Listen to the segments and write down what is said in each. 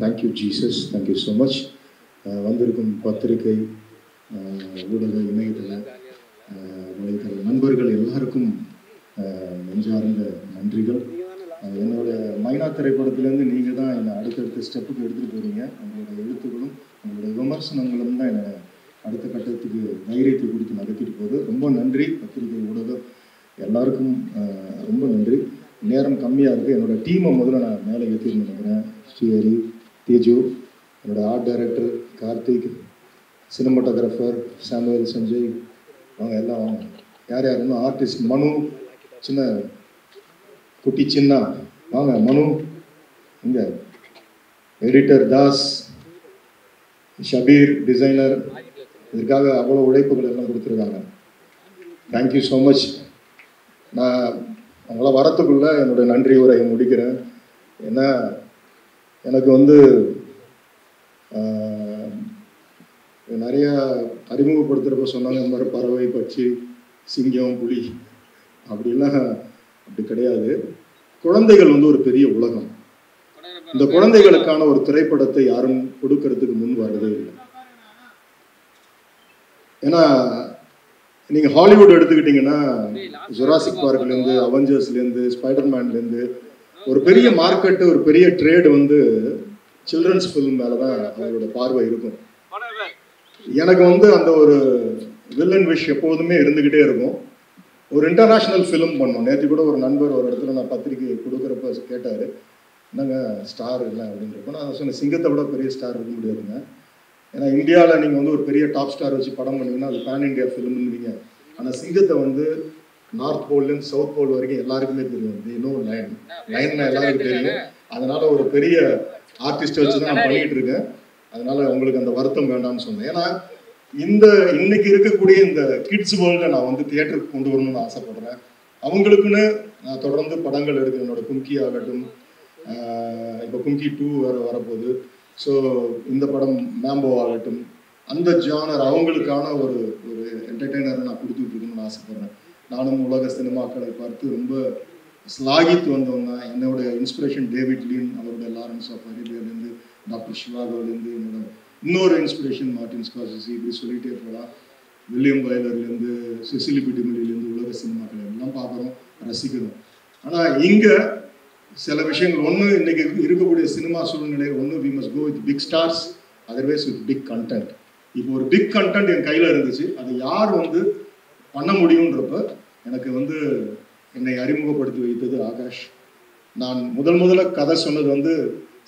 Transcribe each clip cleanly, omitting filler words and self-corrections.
Thank you Jesus, thank you so much. வந்திருக்கும் பத்திரிகை, ஊடக, இணையதள வலைதள நண்பர்கள் எல்லாருக்கும் நெஞ்சார்ந்த நன்றிகள். என்னோட மைனா திரைப்படத்துலேருந்து நீங்கள் தான் என்னை அடுத்தடுத்த ஸ்டெப்புக்கு எடுத்துகிட்டு போகிறீங்க. உங்களோட எழுத்துக்களும் உங்களோட விமர்சனங்களும் தான் என்னை அடுத்த கட்டத்துக்கு தைரியத்தை கொடுத்து நடத்திட்டு போகுது. ரொம்ப நன்றி பத்திரிகை, ஊடகம் எல்லாருக்கும் ரொம்ப நன்றி. நேரம் கம்மியாக இருக்குது. என்னோடய டீமை முதல்ல நான் மேலே ஏற்றின்னு நினைக்கிறேன். ஸ்ரீஹரி, தேஜு, என்னோடய art director Karthik, cinematographer Samuel, Sanjay, அவங்க எல்லாம் வாங்க. யார் யார் இன்னும் ஆர்டிஸ்ட் மனு, சின்ன குட்டி சின்ன வாங்க. மனு இங்கே, எடிட்டர் தாஸ், ஷபீர் டிசைனர், இதற்காக அவ்வளோ உழைப்புகள் எல்லாம் கொடுத்துருக்காங்க. Thank you so much. நான் அவங்கள வரத்துக்குள்ளே என்னோடய நன்றி உரையை முடிக்கிறேன். ஏன்னா எனக்கு வந்து நிறையா அறிமுகப்படுத்துகிறப்ப சொன்னாங்க, இந்த மாதிரி பறவை, பட்சி, சிங்கம், புலி அப்படிலாம் அப்படி கிடையாது. குழந்தைகள் வந்து ஒரு பெரிய உலகம். இந்த குழந்தைகளுக்கான ஒரு திரைப்படத்தை யாரும் கொடுக்கறதுக்கு முன் வரதே இல்லை. ஏன்னா நீங்கள் ஹாலிவுட் எடுத்துக்கிட்டிங்கன்னா ஜுராசிக் பார்க்லேருந்து, அவெஞ்சர்ஸ்லேருந்து, ஸ்பைடர்மேன்லேருந்து ஒரு பெரிய மார்க்கெட்டு, ஒரு பெரிய ட்ரேடு வந்து சில்ட்ரன்ஸ் ஃபிலிம் மேலே தான் அவங்களோட பார்வை இருக்கும். எனக்கு வந்து அந்த ஒரு வில்லன் விஷ் எப்போதுமே இருந்துக்கிட்டே இருக்கும். ஒரு இன்டர்நேஷ்னல் ஃபிலிம் பண்ணோம். நேற்று கூட ஒரு நண்பர் ஒரு இடத்துல நான் பத்திரிக்கை கொடுக்குறப்ப கேட்டார், என்னங்க ஸ்டார் இல்லை அப்படின்றப்போ நான் சொன்னேன், சிங்கத்தை விட பெரிய ஸ்டார் இருக்க முடியாதுங்க. ஏன்னா இந்தியாவில் நீங்கள் வந்து ஒரு பெரிய டாப் ஸ்டார் வச்சு படம் பண்ணிங்கன்னா அது பேன் இண்டியா ஃபிலிம்னுவீங்க. ஆனால் சிங்கத்தை வந்து நார்த் போல்லேருந்து சவுத் போல் வரைக்கும் எல்லாருக்குமே தெரியும். இன்னும் லைன் எல்லாருக்கும் தெரியும். அதனால ஒரு பெரிய ஆர்டிஸ்ட்டை வச்சு தான் நான் பண்ணிகிட்டு இருக்கேன். அதனால உங்களுக்கு அந்த வருத்தம் வேண்டாம்னு சொன்னேன். ஏன்னா இன்னைக்கு இருக்கக்கூடிய இந்த கிட்ஸ் வேர்ல்டை நான் வந்து தியேட்டருக்கு கொண்டு வரணும்னு ஆசைப்படுறேன். அவங்களுக்குன்னு நான் தொடர்ந்து படங்கள் எடுக்கிறேன். என்னோட கும்கி ஆகட்டும், இப்போ கும்கி 2 வேறு வரப்போகுது. ஸோ இந்த படம் மேம்போ ஆகட்டும், அந்த ஜானர் அவங்களுக்கான ஒரு என்டர்டெய்னரை நான் கொடுத்துட்ருக்கணும்னு ஆசைப்படுறேன். நானும் உலக சினிமாக்களை பார்த்து ரொம்ப ஸ்லாகித்து வந்தவங்க. என்னோட இன்ஸ்பிரேஷன் டேவிட் லீன், அவரோட லாரன்ஸ் ஆஃப் அரேபியாலேருந்து, டாக்டர் சிவாகோலேருந்து, என்னோட இன்னொரு இன்ஸ்பிரேஷன் மார்ட்டின் ஸ்கார்செஸி, இப்படி சொல்லிகிட்டே போகலாம். வில்லியம் வைலர்லேருந்து, செசிலி பி டிமெல்லிலேருந்து உலக சினிமாக்களை எல்லாம் பார்க்குறோம், ரசிக்கிறோம். ஆனால் இங்கே சில விஷயங்கள் ஒன்று, இன்றைக்கி இருக்கக்கூடிய சினிமா சூழ்நிலையில் ஒன்று, we must go with big stars, otherwise with big content. இப்போ ஒரு பிக் கண்டென்ட் என் கையில் இருந்துச்சு. அதை யார் வந்து பண்ண முடியுன்றப்ப எனக்கு வந்து என்னை அறிமுகப்படுத்தி வைத்தது ஆகாஷ். நான் முதல்ல கதை சொன்னது வந்து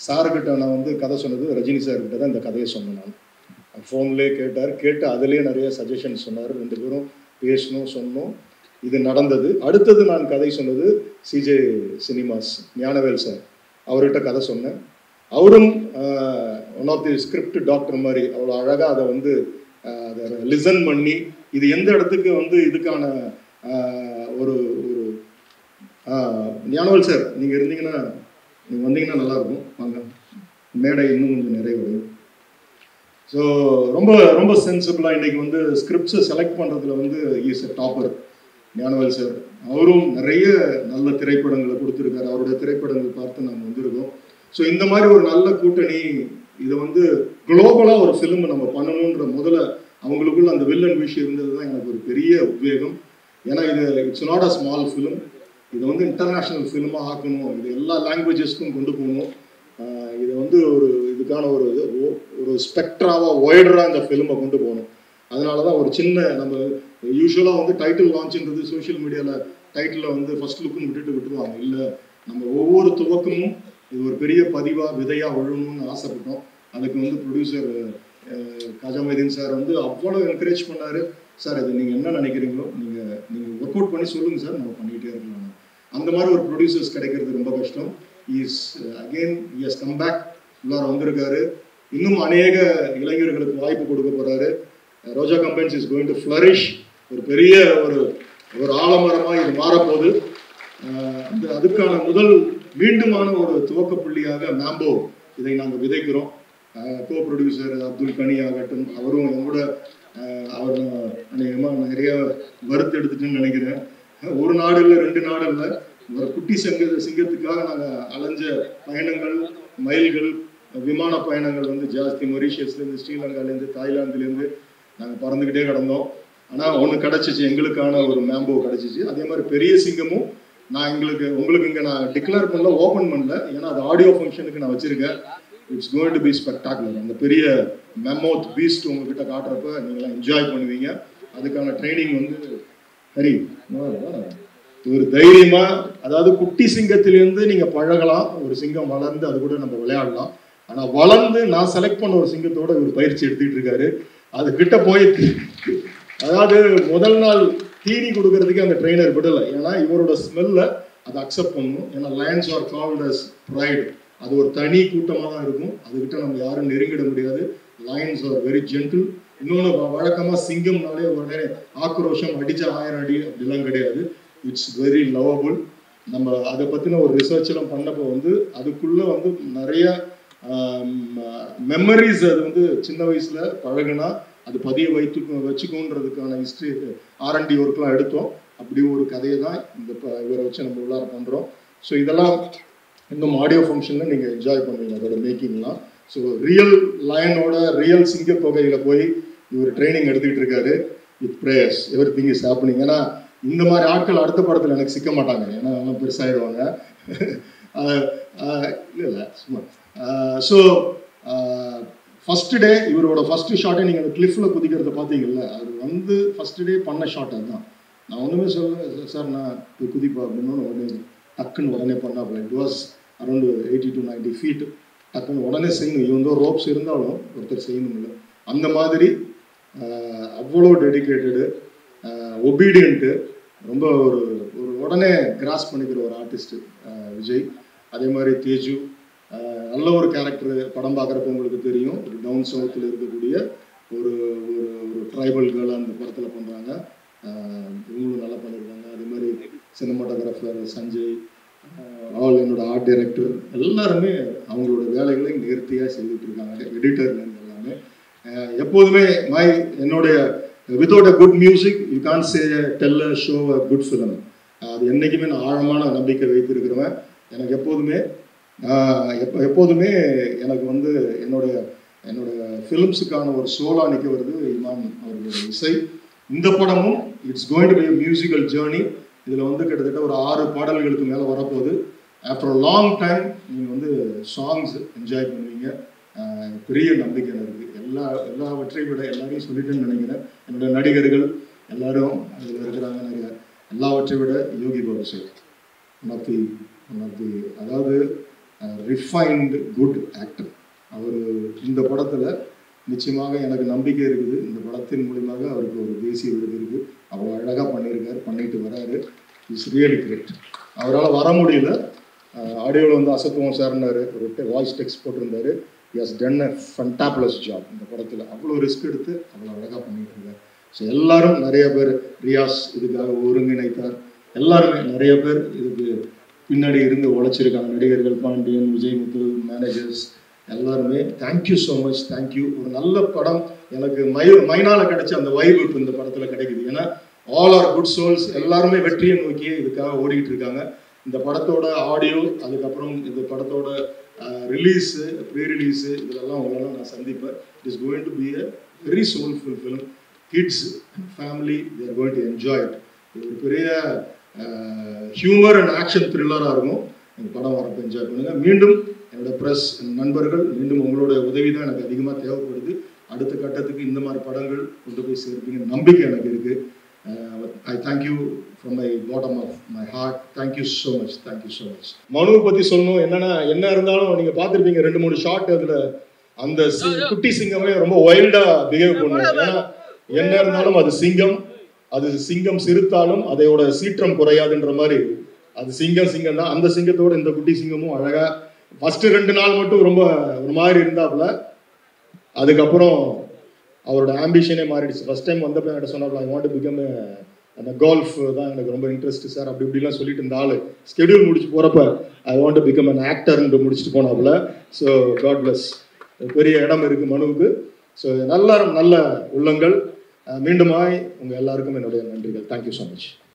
சார்கிட்ட, நான் வந்து கதை சொன்னது ரஜினி சார்கிட்ட தான் இந்த கதையை சொன்னேன். நான் ஃபோன்லேயே கேட்டு அதுலேயே நிறைய சஜஷன்ஸ் சொன்னார். 2 பேரும் பேசணும், சொன்னோம், இது நடந்தது. அடுத்தது நான் கதை சொன்னது சிஜே சினிமாஸ் ஞானவேல் சார், அவர்கிட்ட கதை சொன்னேன். அவரும் one of the script doctor மாதிரி அவ்வளோ அழகாக அதை வந்து அதை லிசன் பண்ணி, இது எந்த இடத்துக்கு வந்து இதுக்கான ஒரு ஞானவேல் சார் நீங்கள் இருந்தீங்கன்னா, நீங்கள் வந்தீங்கன்னா நல்லாயிருக்கும். வாங்க, மேடை இன்னும் கொஞ்சம் நிறைவடையும். ஸோ ரொம்ப ரொம்ப சென்சிபிளாக இன்றைக்கி வந்து ஸ்கிரிப்ட்ஸை செலக்ட் பண்ணுறதுல வந்து is a topper Gnanavel sir. அவரும் நிறைய நல்ல திரைப்படங்களை கொடுத்துருக்காரு. அவருடைய திரைப்படங்கள் பார்த்து நாங்கள் வந்திருக்கோம். ஸோ இந்த மாதிரி ஒரு நல்ல கூட்டணி, இதை வந்து குளோபலாக ஒரு ஃபிலிம் நம்ம பண்ணணுன்ற முதல்ல அவங்களுக்குள்ள அந்த வில்லன் விஷயம் இருந்தது தான் எனக்கு ஒரு பெரிய உத்வேகம். ஏன்னா it's not a small film. இதை வந்து இன்டர்நேஷ்னல் ஃபிலிமாக ஆக்கணும், இது எல்லா லாங்குவேஜஸ்க்கும் கொண்டு போகணும். இதை வந்து இதுக்கான ஒரு ஸ்பெக்ட்ராவாக ஒய்டராக இந்த ஃபிலிமை கொண்டு போகணும். அதனால தான் ஒரு சின்ன, நம்ம யூஸ்வலாக வந்து டைட்டில் லான்ச்ன்றது சோஷியல் மீடியாவில் டைட்டிலில் வந்து ஃபர்ஸ்ட் லுக்குன்னு விட்டுருவாங்க. இல்லை, நம்ம ஒவ்வொரு துவக்கமும் இது ஒரு பெரிய பதிவாக விதையாக விழணும்னு ஆசைப்பட்டோம். அதுக்கு வந்து ப்ரொடியூசர் காஜாமைதீன் சார் வந்து அவ்வளோ என்கரேஜ் பண்ணார். சார் இது நீங்கள் என்ன நினைக்கிறீங்களோ நீங்கள் ஒர்க் அவுட் பண்ணி சொல்லுங்கள் சார், நம்ம பண்ணிகிட்டே இருக்கலாம். அந்த மாதிரி ஒரு ப்ரொடியூசர்ஸ் கிடைக்கிறது ரொம்ப கஷ்டம். இஸ் கம் பேக், உள்ளார வந்திருக்காரு. இன்னும் அநேக இளைஞர்களுக்கு வாய்ப்பு கொடுக்க போகிறாரு. Roja companies is going to flourish. ஒரு பெரிய ஒரு ஆலமரமாக இது மாறப்போகுது. அதுக்கான மீண்டுமான ஒரு துவக்க புள்ளியாக மேம்போ இதை நாங்கள் விதைக்கிறோம். கோ ப்ரொடியூசர் அப்துல் கனி ஆகட்டும், அவரும் எங்கூட அவர் அநேகமாக நிறைய வறுத்து எடுத்துட்டுன்னு நினைக்கிறேன். ஒரு நாடு இல்லை, 2 நாடு இல்லை, ஒரு குட்டி சிங்கத்துக்காக நாங்கள் அலைஞ்ச பயணங்கள், மைல்கள், விமான பயணங்கள் வந்து ஜாஸ்தி. மொரீஷியஸ்லேருந்து, ஸ்ரீலங்காலேருந்து, தாய்லாந்துலேருந்து நாங்கள் பறந்துக்கிட்டே கிடந்தோம். ஆனால் ஒன்று கிடச்சிச்சு, எங்களுக்கான ஒரு மேம்போ கிடச்சிச்சு. அதே மாதிரி பெரிய சிங்கமும் நான் உங்களுக்கு இங்கே நான் டிக்ளேர் பண்ணல, ஓப்பன் பண்ணல, ஏன்னா அது ஆடியோ ஃபங்க்ஷனுக்கு நான் வச்சுருக்கேன். It's going to be spectacular. அந்த பெரிய மெமோத் பீஸ்ட் உங்ககிட்ட காட்டுறப்ப நீங்களாம் என்ஜாய் பண்ணுவீங்க. அதுக்கான ட்ரைனிங் வந்து ஹரி ஒரு தைரியமா, அதாவது குட்டி சிங்கத்திலேருந்து நீங்க பழகலாம். ஒரு சிங்கம் வளர்ந்து அது கூட நம்ம விளையாடலாம். ஆனா வளர்ந்து நான் செலக்ட் பண்ண ஒரு சிங்கத்தோட இவர் பயிற்சி எடுத்துட்டு இருக்காரு. அது கிட்ட போய் அதாவது முதல் நாள் தீனி கொடுக்கறதுக்கு அந்த ட்ரெயினர் விடலை. ஏன்னா இவரோட ஸ்மெல்ல அதை அக்செப்ட் பண்ணணும். ஏன்னா lions are called as pride. அது ஒரு தனி கூட்டமாக தான் இருக்கும். அதுகிட்ட நம்ம யாரும் நெருங்கிட முடியாது. Lions are very gentle. இன்னொன்று வழக்கமாக சிங்கம்னாலே உடனே ஆக்ரோஷம், அடிச்ச 1000 அடி அப்படிலாம் கிடையாது. It's very lovable. நம்ம அதை பற்றின ஒரு ரிசர்ச் எல்லாம் பண்ணப்போ வந்து அதுக்குள்ளே வந்து நிறைய மெமரிஸ், அது வந்து சின்ன வயசுல பழகுனா அது பதிய வச்சுக்கோன்றதுக்கான ஹிஸ்ட்ரி R&D ஒர்க்லாம் எடுத்தோம். அப்படி ஒரு கதையை தான் இந்த இவரை வச்சு நம்ம உள்ளார பண்ணுறோம். ஸோ இதெல்லாம் இன்னும் ஆடியோ ஃபங்க்ஷனில் நீங்கள் என்ஜாய் பண்ணுவீங்க அதோட மேக்கிங்லாம். ஸோ ரியல் லயனோட ரியல் சிங்க தொகையில் போய் இவர் ட்ரைனிங் எடுத்துக்கிட்டு இருக்காரு. With prayers every thing is happening. ஏன்னா இந்த மாதிரி ஆட்கள் அடுத்த படத்தில் எனக்கு சிக்க மாட்டாங்க. ஏன்னா அவங்க பெருசாகிடுவாங்க. இல்லை சும்மா. ஸோ ஃபர்ஸ்ட் டே இவரோட ஃபர்ஸ்ட் ஷாட்டை நீங்கள் அந்த கிளிஃபில் குதிக்கிறத பார்த்தீங்கல்ல, அது வந்து ஃபர்ஸ்ட் டே பண்ண ஷாட். அதுதான் நான் ஒன்றுமே சொல்ல சார், நான் குதிப்பா அப்படின்னு உடனே டக்குன்னு உடனே பண்ணாப்புல. It was around 80 to 90 feet. டக்குன்னு உடனே செய்யணும். இவங்க ரோப்ஸ் இருந்தாலும் ஒருத்தர் செய்யணும் இல்லை. அந்த மாதிரி அவ்வளோ டெடிக்கேட்டடு, ஒபீடியன்ட்டு, ரொம்ப ஒரு உடனே கிராஸ் பண்ணிக்கிற ஒரு ஆர்டிஸ்ட்டு விஜய். அதே மாதிரி தேஜு நல்ல ஒரு கேரக்டர். படம் பார்க்குறப்ப உங்களுக்கு தெரியும், ஒரு டவுன் சவுத்தில் இருக்கக்கூடிய ஒரு ஒரு ட்ரைபல் கேர்ள் அந்த படத்தில் பண்ணுறாங்க. இவங்களும் நல்லா பண்ணியிருக்காங்க. அதே மாதிரி சினிமாட்டோகிராஃபர் சஞ்சய், ஆல் என்னோட ஆர்ட் டைரக்டர் எல்லாருமே அவங்களோட வேலைகளை நேர்த்தியாக செய்துட்டு இருக்காங்க. எடிட்டர்லேருந்து எல்லாமே எப்போதுமே என்னுடைய without a good music you can't say tell a show a good film. அது என்றைக்குமே நான் ஆழமான நம்பிக்கை வைத்திருக்கிறவன். எனக்கு எப்போதுமே எனக்கு வந்து என்னுடைய ஃபிலிம்ஸுக்கான ஒரு சோலா நிற்க வருது இமான் அவர்களுடைய இசை. இந்த படமும் it's going to be a musical journey. இதில் வந்து கிட்டத்தட்ட ஒரு 6 பாடல்களுக்கு மேலே வரப்போகுது. ஆஃப்டர் அ லாங் டைம் நீங்கள் வந்து சாங்ஸ் என்ஜாய் பண்ணுவீங்க. பெரிய நம்பிக்கை இருக்குது. எல்லாவற்றையும் விட எல்லாரையும் சொல்லிட்டேன்னு நினைக்கிறேன். என்னோட நடிகர்கள் எல்லாரும் அதில் இருக்கிறாங்க. நிறைய எல்லாவற்றை விட Yogi Babu sir one of the அதாவது ரிஃபைன்டு குட் ஆக்டர். அவர் இந்த படத்தில் நிச்சயமாக எனக்கு நம்பிக்கை இருக்குது. இந்த படத்தின் மூலியமாக அவருக்கு ஒரு தேசிய விருது இருக்குது. அவ்வளோ அழகாக பண்ணிட்டு வராரு. It's really great. அவரால் வர முடியல. ஆடியோவில் வந்து அசத்துவம் சார்னார், ஒரு வாய்ஸ் டெக்ஸ்ட் போட்டிருந்தாரு. He has done a fantabulous job இந்த படத்தில். அவ்வளோ ரிஸ்க் எடுத்து அவ்வளோ அழகாக பண்ணிட்டு இருக்காரு. ஸோ எல்லாரும் நிறைய பேர், ரியாஸ் இதுக்காக ஒருங்கிணைத்தார். எல்லாருமே நிறைய பேர் இதுக்கு பின்னாடி இருந்து உழைச்சிருக்காங்க. நடிகர்கள் பாண்டியன், விஜய் முத்து, மேனேஜர்ஸ் எல்லாருமே தேங்க்யூ ஸோ மச். தேங்க்யூ. ஒரு நல்ல படம் எனக்கு மைனால கிடைச்ச அந்த வைப் இப்போ இந்த படத்தில் கிடைக்குது. ஏன்னா ஆல் ஆர் குட் சோல்ஸ், எல்லாருமே வெற்றியை நோக்கி இதுக்காக ஓடிக்கிட்டு இருக்காங்க. இந்த படத்தோட ஆடியோ, அதுக்கப்புறம் இந்த படத்தோட ரிலீஸு, ப்ரீ ரிலீஸு, இதெல்லாம் உங்களெல்லாம் நான் சந்திப்பேன். It is going to be a very soulful film. Kids and family they are going to enjoy it. இது ஒரு பெரிய ஹியூமர் அண்ட் ஆக்ஷன் த்ரில்லராக இருக்கும். இந்த படம் வரப்போ என்ஜாய் பண்ணுங்கள். மீண்டும் என்னோட ப்ரெஸ் நண்பர்கள், மீண்டும் உங்களோட உதவி தான் எனக்கு அதிகமாக தேவைப்படுது. அடுத்த கட்டத்துக்கு இந்த மாதிரி படங்கள் கொண்டு போய் சேர்ப்பீங்க நம்பிக்கை எனக்கு இருக்குது. I thank you from my bottom of my heart. Thank you so much. Thank you so much. மனுவை பற்றி சொல்லணும். என்ன இருந்தாலும் நீங்கள் பார்த்துருப்பீங்க 2-3 ஷார்ட். அதில் அந்த குட்டி சிங்கமே ரொம்ப வைல்டாக பிஹேவ் பண்ணுவோம். ஏன்னா என்ன இருந்தாலும் அது சிங்கம் சிறுத்தாலும் அதையோட சீற்றம் குறையாதுன்ற மாதிரி அது சிங்கம் தான். அந்த சிங்கத்தோட இந்த குட்டி சிங்கமும் அழகா ஃபர்ஸ்ட் 2 நாள் மட்டும் ரொம்ப ஒரு மாதிரி இருந்தாப்புல. அதுக்கப்புறம் அவரோட ஆம்பிஷனே மாறிடுச்சு. ஃபர்ஸ்ட் டைம் வந்தப்போ என்கிட்ட சொன்னாப்புல, ஐ வாண்ட் டு பிகம் அந்த கோல்ஃப் தான் எனக்கு ரொம்ப இன்ட்ரெஸ்ட் சார் அப்படி இப்படிலாம் சொல்லிட்டு இருந்த ஆள் ஸ்கெடியூல் முடிச்சு போகிறப்ப I want to become an ஆக்டர்ன்னு முடிச்சுட்டு போனாப்புல. So God plus. பெரிய இடம் இருக்குது மனுவுக்கு. ஸோ நல்ல உள்ளங்கள். மீண்டுமாய் உங்கள் எல்லாருக்கும் என்னுடைய நன்றிகள். Thank you so much.